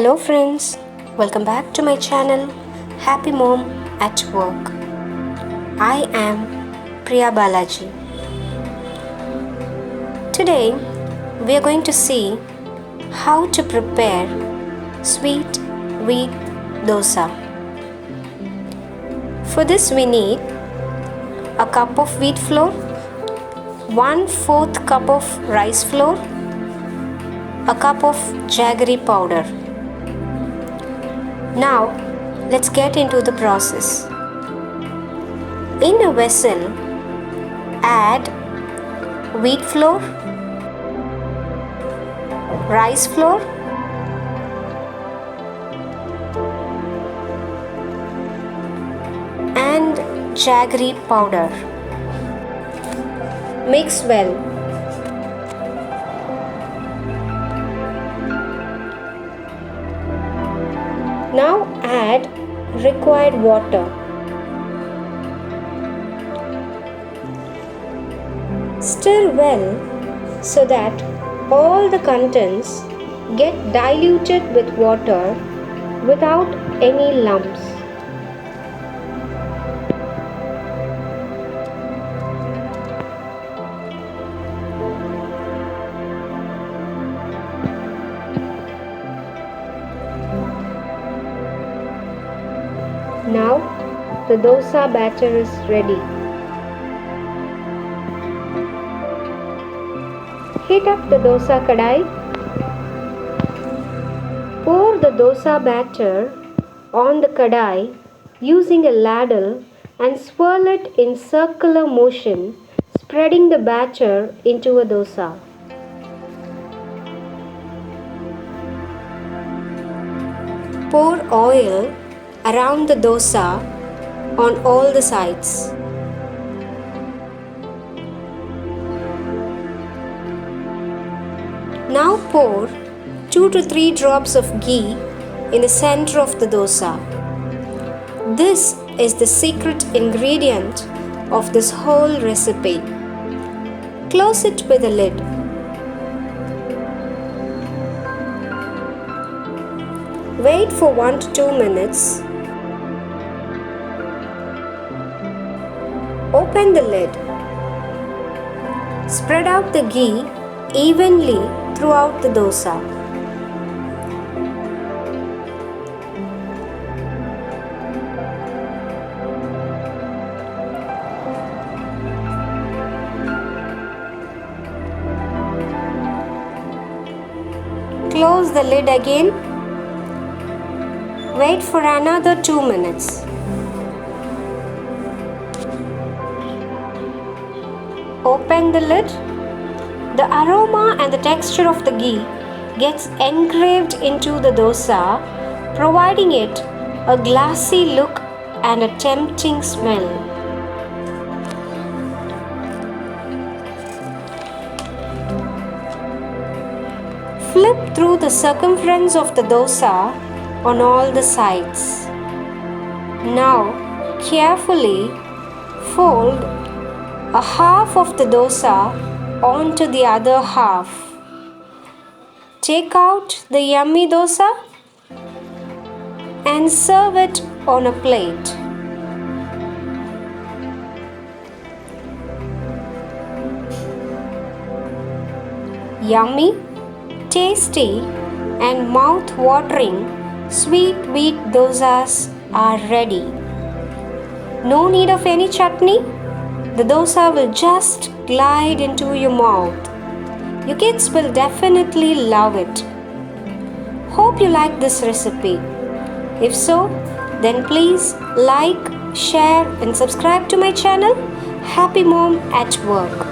Hello friends, welcome back to my channel Happy Mom at Work. I am Priya Balaji. Today we are going to see how to prepare sweet wheat dosa. For this we need a cup of wheat flour, 1/4 cup of rice flour, a cup of jaggery powder. Now let's get into the process. In a vessel, add wheat flour, rice flour, and jaggery powder. Mix well. Now add required water. Stir well so that all the contents get diluted with water without any lumps. Now the dosa batter is ready. Heat up the dosa kadai. Pour the dosa batter on the kadai using a ladle and swirl it in circular motion, spreading the batter into a dosa. Pour oil around the dosa on all the sides. Now pour 2 to 3 drops of ghee in the center of the dosa. This is the secret ingredient of this whole recipe. Close it with a lid. Wait for 1 to 2 minutes. Open the lid. Spread out the ghee evenly throughout the dosa. Close the lid again. Wait for another 2 minutes. Open the lid. The aroma and the texture of the ghee gets engraved into the dosa, providing it a glassy look and a tempting smell. Flip through the circumference of the dosa on all the sides. Now carefully fold a half of the dosa onto the other half. Take out the yummy dosa and serve it on a plate. Yummy, tasty and mouth-watering sweet wheat dosas are ready. No need of any chutney. The dosa will just glide into your mouth. Your kids will definitely love it. Hope you like this recipe. If so, then please like, share and subscribe to my channel Happy Mom at Work.